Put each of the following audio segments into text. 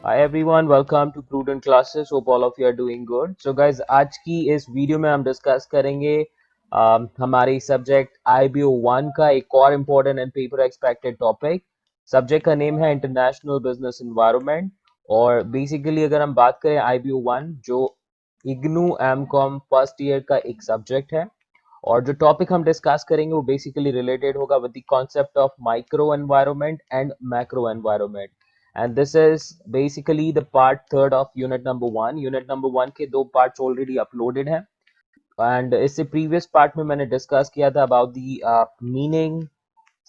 Hi everyone, welcome to Prudent Classes. Hope all of you are doing good. So guys, आज की इस video में हम discuss करेंगे हमारी सब्जेक्ट IBO 1 का एक और important and paper expected topic. Subject का नेम है इंटरनेशनल बिजनेस एनवायरनमेंट। और बेसिकली अगर हम बात करें IBO 1 जो इग्नू एमकॉम फर्स्ट ईयर का एक सब्जेक्ट है, और जो टॉपिक हम डिस्कस करेंगे वो बेसिकली रिलेटेड होगा with the concept of micro environment and macro environment. And this is basically the part third of unit number 1. Unit number 1 के दो पार्ट्स ऑलरेडी अपलोडेड हैं, एंड इससे प्रीवियस पार्ट में मैंने डिस्कस किया था about the meaning,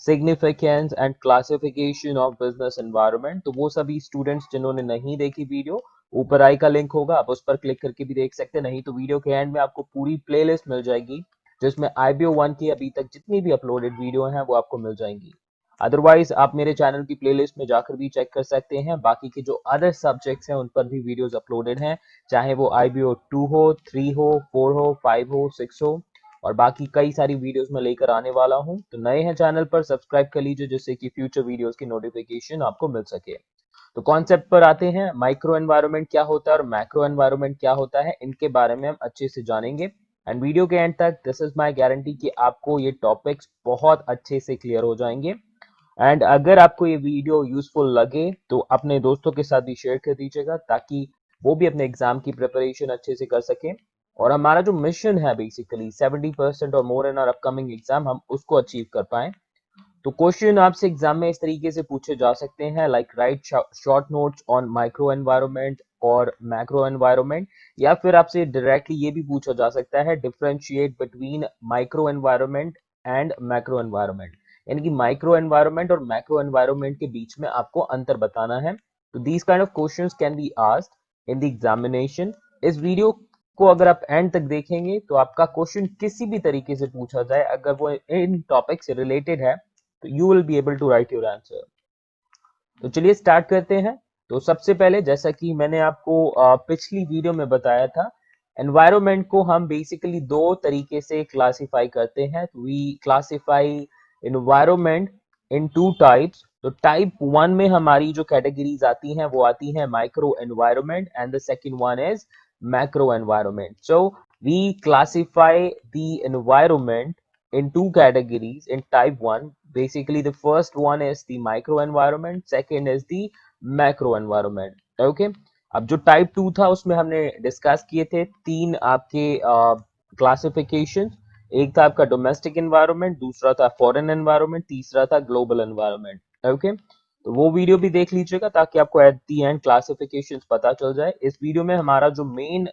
significance and classification of business environment. तो वो सभी स्टूडेंट्स जिन्होंने नहीं देखी वीडियो, ऊपर आई का लिंक होगा, आप उस पर क्लिक करके भी देख सकते हैं। नहीं तो वीडियो के एंड में आपको पूरी प्लेलिस्ट मिल जाएगी जिसमें IBO 1 की अभी तक जितनी भी अपलोडेड वीडियो हैं वो आपको मिल जाएंगी। अदरवाइज आप मेरे चैनल की प्लेलिस्ट में जाकर भी चेक कर सकते हैं। बाकी के जो अदर सब्जेक्ट्स हैं उन पर भी वीडियोस अपलोडेड हैं, चाहे वो IBO 2 हो, 3 हो, 4 हो, 5 हो, 6 हो, और बाकी कई सारी वीडियोस मैं लेकर आने वाला हूं। तो नए हैं चैनल पर, सब्सक्राइब कर लीजिए जिससे कि फ्यूचर वीडियोस की नोटिफिकेशन आपको मिल सके। तो कॉन्सेप्ट पर आते हैं। माइक्रो एनवायरनमेंट क्या होता है और मैक्रो एनवायरनमेंट क्या होता है, इनके बारे में हम अच्छे से जानेंगे। एंड वीडियो के एंड तक दिस इज माय गारंटी कि आपको ये टॉपिक्स बहुत अच्छे से क्लियर हो जाएंगे। एंड अगर आपको ये वीडियो यूजफुल लगे तो अपने दोस्तों के साथ भी शेयर कर दीजिएगा ताकि वो भी अपने एग्जाम की प्रिपरेशन अच्छे से कर सकें। और हमारा जो मिशन है बेसिकली 70% और मोर इन आवर अपकमिंग एग्जाम, हम उसको अचीव कर पाए। तो क्वेश्चन आपसे एग्जाम में इस तरीके से पूछे जा सकते हैं, like right short notes on micro environment और मैक्रो एनवायरनमेंट, या फिर आपसे डायरेक्टली ये भी पूछा जा सकता है differentiate between micro environment and macro environment, यानी कि माइक्रो एनवायरनमेंट और मैक्रो एनवायरनमेंट के बीच में आपको अंतर बताना है। तो these kind of questions can be asked in the examination. इस वीडियो को अगर आप एंड तक देखेंगे तो आपका क्वेश्चन किसी भी तरीके से पूछा जाए, अगर वो इन टॉपिक से रिलेटेड है, तो you will be able to write your answer. तो चलिए स्टार्ट करते हैं। तो सबसे पहले, जैसा कि मैंने आपको पिछली वीडियो में बताया था, एनवायरनमेंट को हम बेसिकली दो तरीके से क्लासिफाई करते हैं। We classify environment in two types. तो टाइप 1 में हमारी जो कैटेगरीज आती हैं वो आती हैं micro environment, and the second one is macro environment. So we classify the environment in two categories in type 1. Basically the first one is the micro environment, second is the macro environment. Okay, अब जो type 2 था उसमें हमने discuss किए थे तीन आपके classification. एक था आपका डोमेस्टिक एनवायरनमेंट, दूसरा था फॉरेन एनवायरनमेंट, तीसरा था ग्लोबल एनवायरनमेंट। ओके, तो वो वीडियो भी देख लीजिएगा ताकि आपको एट दी एंड क्लासिफिकेशंस पता चल जाए। इस वीडियो में हमारा जो मेन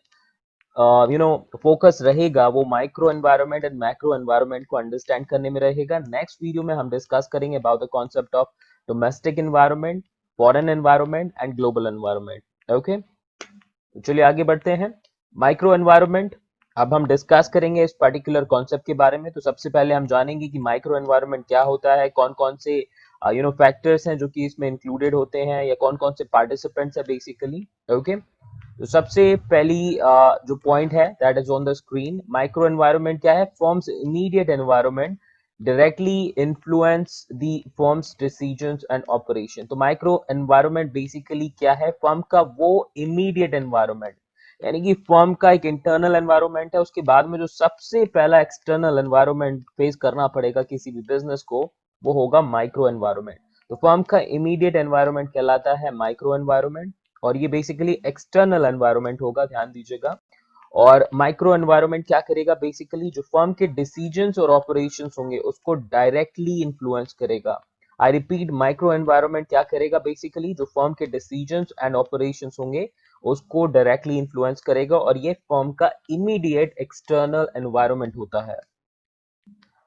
फोकस रहेगा वो micro environment and macro environment को अंडरस्टैंड करने में रहेगा। नेक्स्ट वीडियो में हम डिस्कस करेंगे about the concept of domestic environment, foreign environment and global environment. Okay, तो चलिए आगे बढ़ते हैं। माइक्रो एनवायरनमेंट, अब हम डिस्कस करेंगे इस पर्टिकुलर कॉन्सेप्ट के बारे में। तो सबसे पहले हम जानेंगे कि माइक्रो एनवायरनमेंट क्या होता है, कौन कौन से फैक्टर्स हैं जो कि इसमें इंक्लूडेड होते हैं, या कौन कौन से पार्टिसिपेंट्स है बेसिकली। ओके, तो सबसे पहली जो पॉइंट है that is on the screen. Micro environment क्या है? Forms immediate environment directly influence the firms decisions and operation. तो माइक्रो एनवायरनमेंट बेसिकली क्या है? फर्म का वो इमीडिएट एनवायरनमेंट, यानी कि फर्म का एक इंटरनल एनवायरनमेंट है, उसके बाद में जो सबसे पहला एक्सटर्नल एनवायरनमेंट फेस करना पड़ेगा किसी भी बिजनेस को, वो होगा माइक्रो एनवायरनमेंट। तो फर्म का इमीडिएट एनवायरनमेंट कहलाता है माइक्रो एनवायरनमेंट, और ये बेसिकली एक्सटर्नल एनवायरनमेंट होगा, ध्यान दीजिएगा। और माइक्रो एनवायरनमेंट क्या करेगा? बेसिकली जो फर्म के डिसीजंस और ऑपरेशंस होंगे उसको डायरेक्टली इन्फ्लुएंस करेगा। आई रिपीट, माइक्रो एनवायरनमेंट क्या करेगा? बेसिकली जो फर्म के डिसीजंस एंड ऑपरेशंस होंगे उसको डायरेक्टली इन्फ्लुएंस करेगा, और ये फर्म का इमीडिएट एक्सटर्नल एनवायरनमेंट होता है।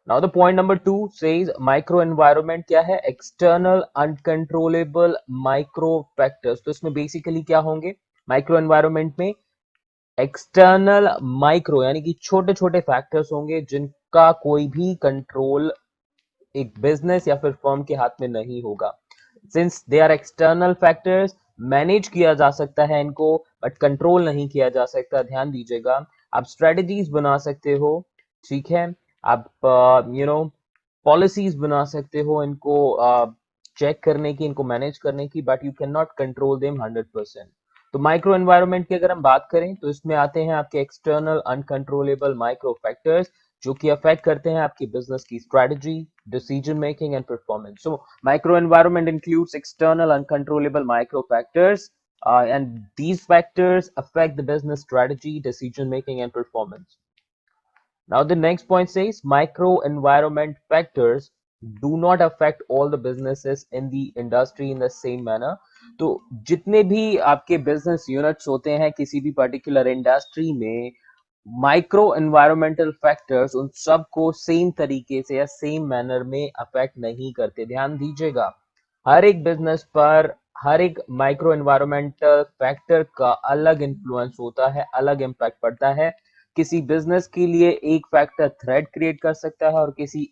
Now the point number 2 says micro environment क्या है? External uncontrollable micro factors। तो इसमें बेसिकली क्या होंगे माइक्रो एनवायरनमेंट में? एक्सटर्नल माइक्रो यानी कि छोटे छोटे फैक्टर्स होंगे जिनका कोई भी कंट्रोल एक बिजनेस या फिर फर्म के हाथ में नहीं होगा। Since they are external factors, manage किया जा सकता है इनको बट कंट्रोल नहीं किया जा सकता। ध्यान दीजिएगा, आप स्ट्रेटजीज बना सकते हो, ठीक है, आप पॉलिसीज बना सकते हो, इनको चेक करने की, इनको मैनेज करने की, but you can not control them 100%। तो माइक्रो एनवायरनमेंट की अगर हम बात करें तो इसमें आते हैं आपके एक्सटर्नल अनकंट्रोलेबल माइक्रो फैक्टर्स जो कि अफेक्ट करते हैं आपकी बिजनेस की strategy, decision making and performance. So microenvironment includes external uncontrollable micro factors, and these factors affect the business strategy, decision making and performance. Now the next point says microenvironment factors do not affect all the businesses in the industry in the same manner. तो जितने भी आपके business units होते हैं किसी भी particular industry में, micro environmental factors उन सबको सेम तरीके से या सेम मैनर में अफेक्ट नहीं करते। ध्यान दीजिएगा, हर एक बिजनेस पर हर एक माइक्रो एनवायरमेंटल फैक्टर का अलग इन्फ्लुएंस होता है, अलग इम्पैक्ट पड़ता है। किसी बिजनेस के लिए एक फैक्टर थ्रेट क्रिएट कर सकता है और किसी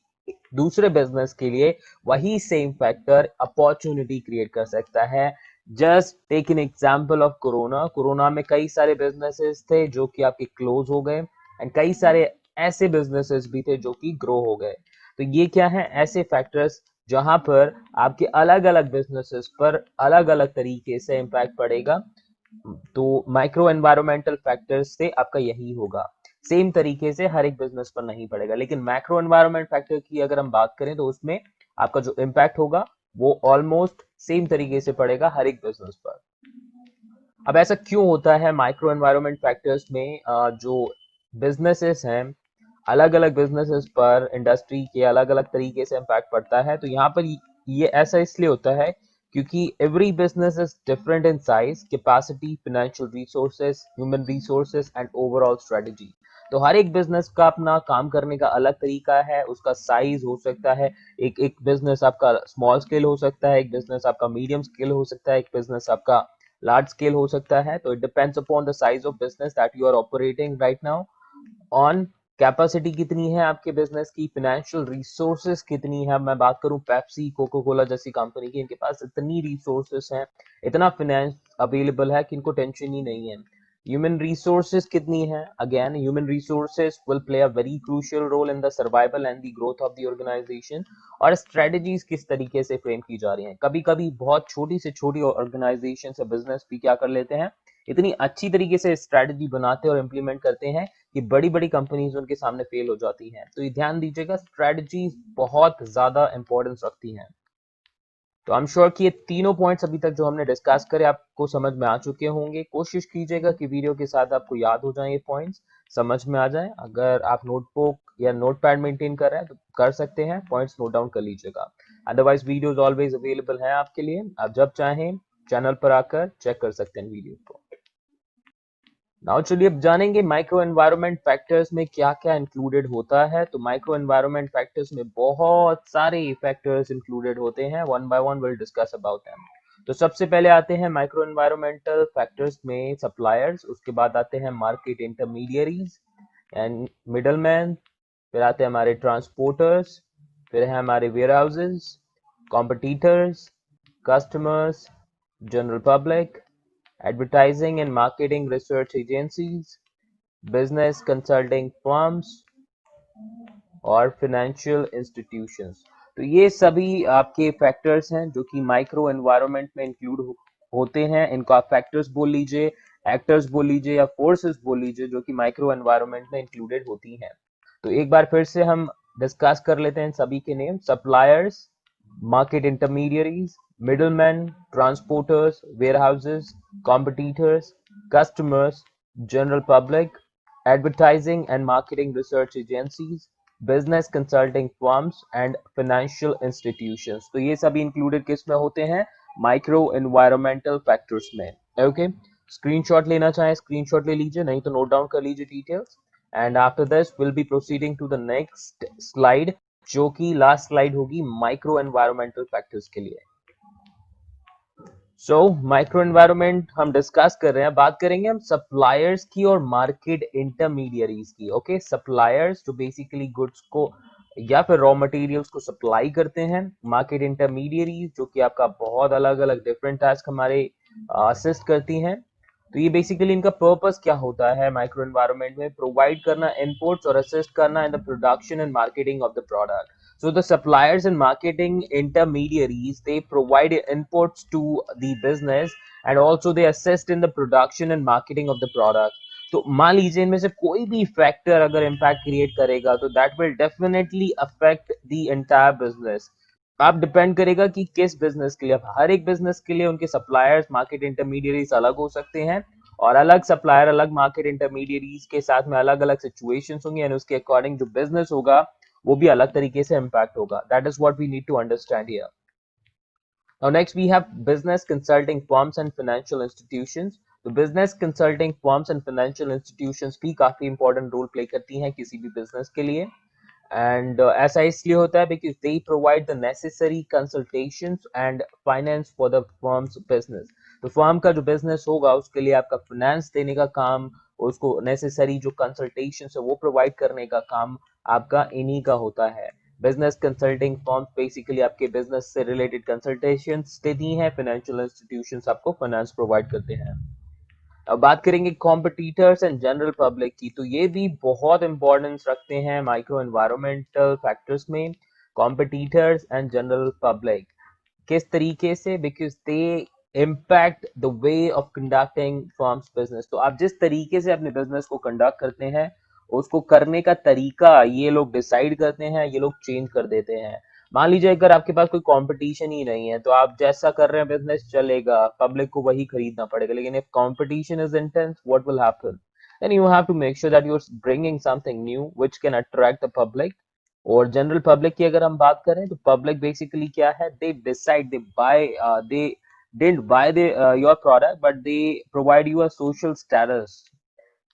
दूसरे बिजनेस के लिए वही सेम फैक्टर अपॉर्चुनिटी क्रिएट कर सकता है। Just take an example of corona में कई सारे बिजनेसेस थे जो कि आपके क्लोज हो गए एंड कई सारे ऐसे बिजनेसेस भी थे जो कि ग्रो हो गए। तो ये क्या है, ऐसे फैक्टर्स जहां पर आपके अलग अलग बिजनेसेस पर अलग अलग तरीके से इंपैक्ट पड़ेगा। तो माइक्रो एनवायरमेंटल फैक्टर्स से आपका यही होगा, सेम तरीके से हर एक बिजनेस पर नहीं पड़ेगा। लेकिन मैक्रो एनवायरमेंट फैक्टर की अगर हम बात करें तो उसमें आपका जो इम्पैक्ट होगा वो ऑलमोस्ट सेम तरीके से पड़ेगा हर एक बिजनेस पर। अब ऐसा क्यों होता है माइक्रो एनवायरमेंट फैक्टर्स में? जो बिजनेसेस हैं, अलग अलग बिजनेसेस पर इंडस्ट्री के अलग अलग तरीके से इम्पैक्ट पड़ता है। तो यहाँ पर ये ऐसा इसलिए होता है क्योंकि every business is different in size, capacity, financial resources, human resources and overall strategy. तो हर एक बिजनेस का अपना काम करने का अलग तरीका है, उसका साइज हो सकता है, एक बिजनेस आपका स्मॉल स्केल हो सकता है, एक बिजनेस आपका मीडियम स्केल हो सकता है, एक बिजनेस आपका लार्ज स्केल हो सकता है। तो it depends upon the size of business that you are operating right now, on capacity कितनी है आपके बिजनेस की, फाइनेंशियल रिसोर्सेस कितनी है। मैं बात करूं पेप्सी, कोका कोला जैसी कंपनी की, इनके पास इतनी रिसोर्सेस हैं, इतना फाइनेंस अवेलेबल है कि इनको टेंशन ही नहीं है। ह्यूमन रिसोर्सेस कितनी है? Again human resources will play a very crucial role in the survival and the growth of the organization. और स्ट्रेटजीज किस तरीके से फ्रेम की जा रही हैं। कभी कभी बहुत छोटी से छोटी ऑर्गेनाइजेशन से बिजनेस भी क्या कर लेते हैं, इतनी अच्छी तरीके से स्ट्रेटजी बनाते हैं और इम्प्लीमेंट करते हैं कि बड़ी बड़ी कंपनीज उनके सामने फेल हो जाती हैं। तो ये ध्यान दीजिएगा, स्ट्रेटजीज बहुत ज्यादा इंपॉर्टेंस रखती हैं। तो आई एम श्योर कि ये तीनों पॉइंट्स अभी तक जो हमने डिस्कस करे आपको समझ में आ चुके होंगे। कोशिश कीजिएगा कि वीडियो के साथ आपको याद हो जाए, ये पॉइंट्स समझ में आ जाए। अगर आप नोटबुक या नोटपैड मेंटेन कर रहे हैं तो कर सकते हैं, पॉइंट्स नोट डाउन कर लीजिएगा। अदरवाइज वीडियोस ऑलवेज अवेलेबल है आपके लिए, आप जब चाहें चैनल पर आकर चेक कर सकते हैं वीडियो को। नाउ चलिए अब जानेंगे माइक्रो एनवायरनमेंट फैक्टर्स में क्या क्या इंक्लूडेड होता है। तो माइक्रो एनवायरनमेंट फैक्टर्स में बहुत सारे फैक्टर्स इंक्लूडेड होते हैं, one by one will discuss about them. तो सबसे पहले आते हैं माइक्रो एनवायरनमेंटल फैक्टर्स में सप्लायर्स, उसके बाद आते हैं मार्केट इंटरमीडियरीज एंड मिडलमैन, फिर आते हैं हमारे ट्रांसपोर्टर्स, फिर है हमारे warehouses, competitors, customers, general public, advertising and marketing research agencies, business consulting firms और financial institutions। तो ये सभी आपके फैक्टर्स हैं जो कि माइक्रो एनवायरनमेंट में इंक्लूड होते हैं। इनको आप फैक्टर्स बोल लीजिए, एक्टर्स बोल लीजिए या फोर्सेस बोल लीजिए, जो कि माइक्रो एनवायरनमेंट में इंक्लूडेड होती हैं। तो एक बार फिर से हम डिस्कस कर लेते हैं सभी के name. Suppliers, market intermediaries, middlemen, transporters, warehouses, competitors, customers, general public, advertising and marketing research agencies, business consulting firms and financial institutions। तो ये सभी included किस में होते हैं? माइक्रो एनवायरमेंटल फैक्टर्स में। ओके, स्क्रीनशॉट लेना चाहे स्क्रीनशॉट ले लीजिए, नहीं तो नोट डाउन कर लीजिए details. And after this will be proceeding to the next slide, जो कि लास्ट स्लाइड होगी माइक्रो एनवायरमेंटल फैक्टर्स के लिए। सो माइक्रो एनवायरमेंट हम डिस्कस कर रहे हैं, बात करेंगे हम सप्लायर्स की और मार्केट इंटरमीडियरीज की। ओके, सप्लायर्स जो बेसिकली गुड्स को या फिर रॉ मटेरियल्स को सप्लाई करते हैं, मार्केट इंटरमीडियरीज जो कि आपका बहुत अलग अलग डिफरेंट टास्क हमारे असिस्ट करती हैं। तो ये बेसिकली इनका पर्पस क्या होता है माइक्रो एनवायरनमेंट में, प्रोवाइड करना इनपुट्स और असिस्ट करना in the production and marketing of the product. So the suppliers and marketing intermediaries, they provide inputs to the business and also they assist in the production and marketing of the product. तो मान लीजिए इनमें से कोई भी factor अगर impact create करेगा तो that will definitely affect the entire business. आप डिपेंड करेगा कि किस बिजनेस के लिए. हर एक बिजनेस के लिए उनके सप्लायर्स, मार्केट इंटरमीडिएरीज अलग हो सकते हैं और अलग सप्लायर, अलग मार्केट इंटरमीडिएरीज के साथ में अलग अलग सिचुएशंस होंगे एंड उसके अकॉर्डिंग जो बिजनेस होगा वो भी अलग तरीके से इम्पैक्ट होगा. That is what we need to understand here. Now next we have business consulting firms and financial institutions. तो business consulting firms and financial institutions भी काफी important role play करती हैं किसी भी business के लिए. And ऐसा इसलिए होता है because they provide the necessary consultations and finance for the firm's business. तो firm का जो business होगा उसके लिए आपका finance देने का काम, उसको necessary जो consultations है वो provide करने का काम आपका इन्हीं का होता है. बिजनेस कंसल्टिंग फर्म्स बेसिकली आपके बिजनेस से रिलेटेड कंसल्टेशंस देती हैं, फाइनेंशियल इंस्टीट्यूशंस आपको फाइनेंस प्रोवाइड करते हैं. अब बात करेंगे कॉम्पिटिटर्स एंड जनरल पब्लिक की, तो ये भी बहुत इंपॉर्टेंस रखते हैं माइक्रो एनवायरमेंटल फैक्टर्स में. कॉम्पिटिटर्स एंड जनरल पब्लिक किस तरीके से, because they impact the way of conducting firms business. तो आप जिस तरीके से अपने बिजनेस को कंडक्ट करते हैं उसको करने का तरीका ये लोग डिसाइड करते हैं, ये लोग चेंज कर देते हैं. मान लीजिए अगर आपके पास कोई कंपटीशन ही नहीं है तो आप जैसा कर रहे हैं बिजनेस चलेगा, पब्लिक को वही खरीदना पड़ेगा. लेकिन if competition is intense, what will happen? Then you have to make sure that you are bringing something new which can attract the public. और जनरल पब्लिक की अगर हम बात करें तो पब्लिक बेसिकली क्या है, they decide, they buy, they didn't buy your product but they provide you a social status.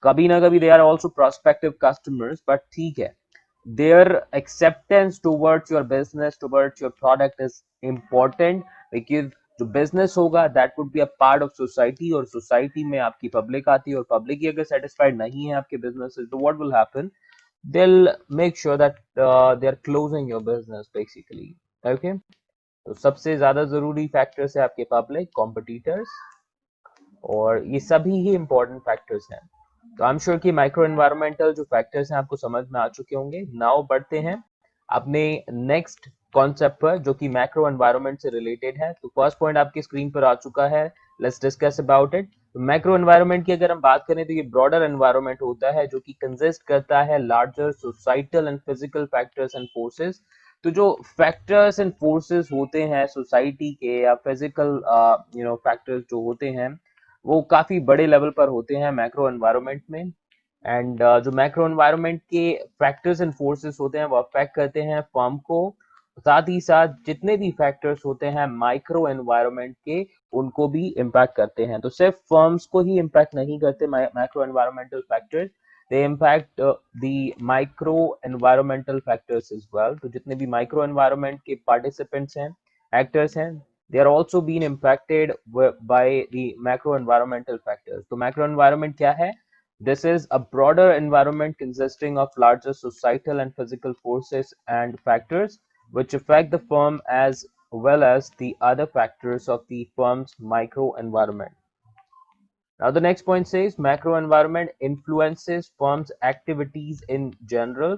कभी ना कभी they are also prospective customers, but ठीक है, their acceptance towards your business, towards your product is important because जो business होगा that would be a part of society और society में आपकी public आती है और public ही अगर satisfied नहीं है आपके business से तो what will happen? They'll make sure that they are closing your business basically. Okay, तो सबसे ज्यादा जरूरी फैक्टर्स है आपके पब्लिक, कॉम्पिटिटर्स, और ये सभी ही इंपॉर्टेंट फैक्टर्स हैं. तो आई एम श्योर कि माइक्रो एनवायरमेंटल जो फैक्टर्स हैं आपको समझ में आ चुके होंगे. नाउ बढ़ते हैं अपने नेक्स्ट कॉन्सेप्ट पर जो कि मैक्रो एनवायरनमेंट से रिलेटेड है. तो फर्स्ट पॉइंट आपकी स्क्रीन पर आ चुका है, लेट्स डिस्कस अबाउट इट. तो मैक्रो एनवायरनमेंट की अगर हम बात करें तो ये ब्रॉडर एनवायरनमेंट होता है जो कि कंसिस्ट करता है larger societal and physical factors and forces. तो जो फैक्टर्स एंड फोर्सेस होते हैं सोसाइटी के या फिजिकल फैक्टर्स जो होते हैं वो काफी बड़े लेवल पर होते हैं मैक्रो एनवायरनमेंट में. एंड जो मैक्रो एनवायरनमेंट के फैक्टर्स एंड फोर्सेस होते हैं वो अफेक्ट करते हैं फर्म को. साथ ही साथ जितने भी फैक्टर्स होते हैं माइक्रो एनवायरनमेंट के उनको भी इम्पैक्ट करते हैं. तो सिर्फ फर्म्स को ही इम्पैक्ट नहीं करते macro environmental factors, they impact the micro environmental factors as well. तो जितने भी माइक्रो एनवायरनमेंट के पार्टिसिपेंट्स हैं, एक्टर्स हैं, they are also being impacted by the macro environmental factors. तो macro environment क्या है? This is a broader environment consisting of larger societal and physical forces and factors which affect the firm as well as the other factors of the firm's micro environment. Now the next point says macro environment influences firms' activities in general.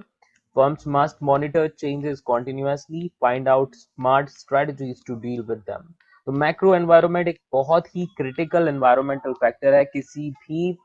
Firms must monitor changes continuously, find out smart strategies to deal with them. तो macro environment एक बहुत ही critical environmental factor है किसी भी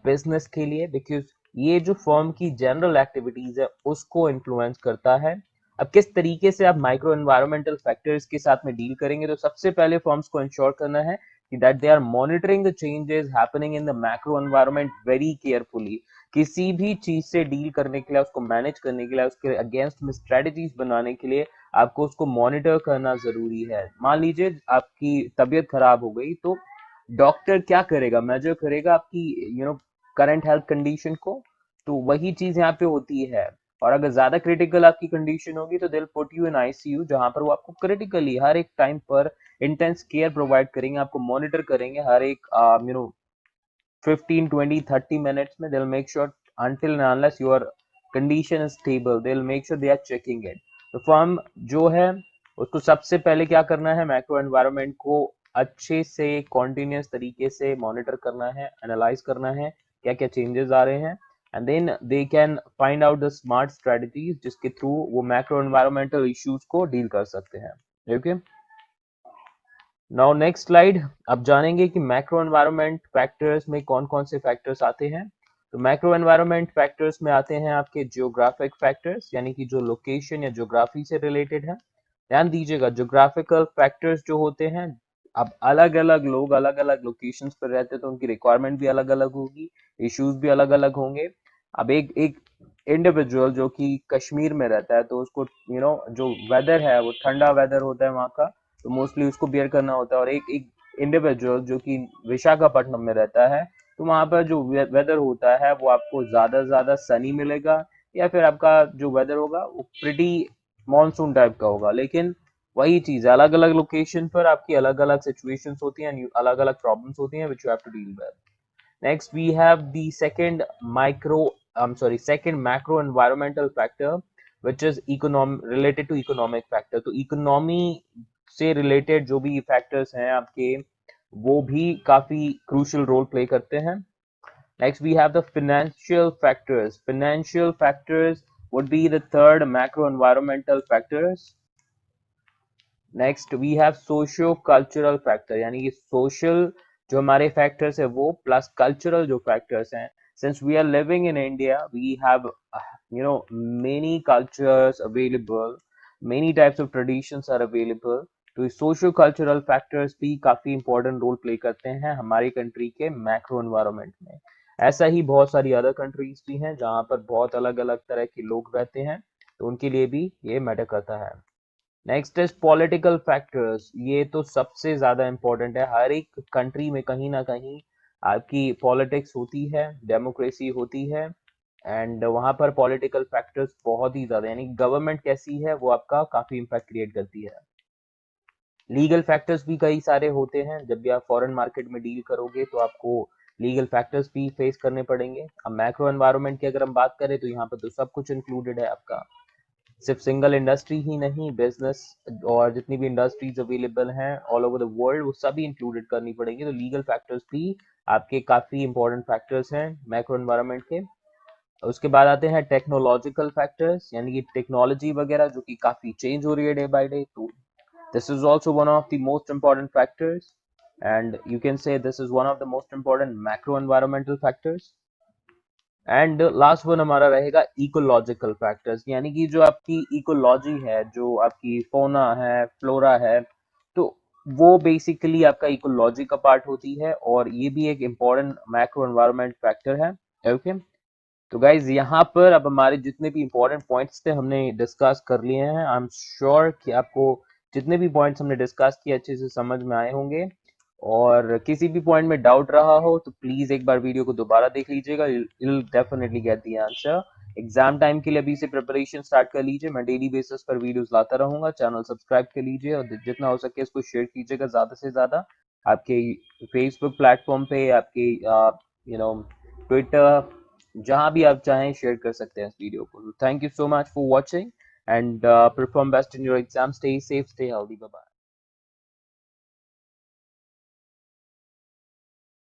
business के लिए, because ये जो फर्म की जनरल एक्टिविटीज है उसको इन्फ्लुएंस करता है. अब किस तरीके से आप माइक्रो एनवायरमेंटल फैक्टर्स के साथ में डील करेंगे, तो सबसे पहले फर्म्स को इंश्योर करना है कि that they are monitoring the changes happening in the macro environment very carefully. किसी भी चीज से डील करने के लिए, उसको मैनेज करने के लिए, उसके अगेंस्ट में स्ट्रेटजीज बनाने के लिए आपको उसको मॉनिटर करना जरूरी है. मान लीजिए आपकी तबीयत खराब हो गई तो डॉक्टर क्या करेगा, मेजर करेगा आपकी करंट हेल्थ कंडीशन को. तो वही चीज यहाँ पे होती है. और अगर ज्यादा क्रिटिकल आपकी कंडीशन होगी तो they will put you in ICU जहां पर वो आपको क्रिटिकली हर एक टाइम पर इंटेंस केयर प्रोवाइड करेंगे, आपको मॉनिटर करेंगे हर एक 15 20 30 minutes में. they'll make sure until and unless your condition is stable they'll make sure they are checking it. तो फर्म जो है उसको सबसे पहले क्या करना है, मैक्रो एनवायरनमेंट को अच्छे से कॉन्टिन्यूस तरीके से मॉनिटर करना है, एनालाइज करना है क्या क्या चेंजेस आ रहे हैं, and then they can find out the smart strategies जिसके थ्रू वो मैक्रो एनवायरमेंटल इश्यूज को डील कर सकते हैं। Okay, now next slide. अब जानेंगे कि मैक्रो एनवायरनमेंट फैक्टर्स में कौन कौन से फैक्टर्स आते हैं। तो मैक्रो एनवायरनमेंट फैक्टर्स में आते हैं आपके जियोग्राफिक फैक्टर्स, यानी कि जो लोकेशन या ज्योग्राफी से रिलेटेड है। ध्यान दीजिएगा, ज्योग्राफिकल फैक्टर्स जो होते हैं, अब अलग अलग लोग अलग अलग लोकेशंस पर रहते हैं तो उनकी रिक्वायरमेंट भी अलग अलग होगी, इश्यूज भी अलग अलग होंगे। अब एक एक इंडिविजुअल जो कि कश्मीर में रहता है तो उसको जो वेदर है वो ठंडा वेदर होता है वहाँ का, तो मोस्टली उसको बियर करना होता है। और एक एक इंडिविजुअल जो कि विशाखापट्टनम में रहता है तो वहाँ पर जो वेदर होता है वो आपको ज्यादा से ज्यादा सनी मिलेगा, या फिर आपका जो वेदर होगा वो प्रिटी मॉनसून टाइप का होगा। लेकिन वही चीज है, अलग अलग लोकेशन पर आपकी अलग अलग सिचुएशंस होती हैं, अलग अलग प्रॉब्लम्स होती हैं, which you have to deal with. Next, we have the second macro environmental factor, which is related to economic factor. तो economy से related जो भी factors हैं आपके, वो भी काफी crucial role play करते हैं। Next, we have the financial factors. Financial factors would be the third macro environmental factors. Next we have socio cultural factor, यानी कि सोशल जो हमारे फैक्टर्स है वो प्लस कल्चरल जो फैक्टर्स हैं। Since we are living in India we have many cultures available, many types of traditions are available. तो socio cultural factors भी काफी इंपॉर्टेंट रोल प्ले करते हैं हमारी कंट्री के मैक्रो एनवायरनमेंट में। ऐसा ही बहुत सारी अदर कंट्रीज भी हैं जहाँ पर बहुत अलग अलग तरह के लोग रहते हैं, तो उनके लिए भी ये मैटर करता है। Next is political factors. ये तो सबसे ज्यादा इंपॉर्टेंट है, हर एक कंट्री में कहीं ना कहीं आपकी पॉलिटिक्स होती है, डेमोक्रेसी होती है, एंड वहां पर पॉलिटिकल फैक्टर्स बहुत ही ज्यादा, यानी गवर्नमेंट कैसी है वो आपका काफी इम्पैक्ट क्रिएट करती है। लीगल फैक्टर्स भी कई सारे होते हैं, जब भी आप फॉरेन मार्केट में डील करोगे तो आपको लीगल फैक्टर्स भी फेस करने पड़ेंगे। अब मैक्रो एनवायरनमेंट की अगर हम बात करें तो यहाँ पर तो सब कुछ इंक्लूडेड है आपका, सिर्फ सिंगल इंडस्ट्री ही नहीं, बिजनेस और जितनी भी इंडस्ट्रीज अवेलेबल हैं ऑल ओवर द वर्ल्ड वो सभी इंक्लूडेड करनी पड़ेंगी। तो लीगल फैक्टर्स भी आपके काफी इंपॉर्टेंट फैक्टर्स हैं मैक्रो एनवायरनमेंट के। उसके बाद आते हैं टेक्नोलॉजिकल फैक्टर्स, यानी कि टेक्नोलॉजी वगैरह जो कि काफी चेंज हो रही है डे बाय डे, तो this is also one of the most important factors, and you can say this is one of the most important macro environmental factors. And last one हमारा रहेगा इकोलॉजिकल फैक्टर्स, यानी कि जो आपकी ecology है, जो आपकी फोना है, फ्लोरा है, तो वो बेसिकली आपका इकोलॉजी का पार्ट होती है और ये भी एक इम्पॉर्टेंट मैक्रो एनवायरनमेंट फैक्टर है। ओके, तो गाइज यहाँ पर अब हमारे जितने भी इंपॉर्टेंट पॉइंट्स थे हमने डिस्कस कर लिए हैं। आई एम श्योर कि आपको जितने भी पॉइंट्स हमने डिस्कस किए अच्छे से समझ में आए होंगे, और किसी भी पॉइंट में डाउट रहा हो तो प्लीज एक बार वीडियो को दोबारा देख लीजिएगा, you'll definitely get the answer। Exam time के लिए अभी से प्रिपरेशन स्टार्ट कर लीजिए, मैं डेली बेसिस पर वीडियोस लाता रहूंगा। चैनल सब्सक्राइब कर लीजिए और जितना हो सके इसको शेयर कीजिएगा ज्यादा से ज्यादा, आपके फेसबुक प्लेटफॉर्म पे, आपके ट्विटर, जहां भी आप चाहें शेयर कर सकते हैं इस वीडियो को। Thank you so much for watching and perform best in your exam, stay safe, stay healthy, bye bye.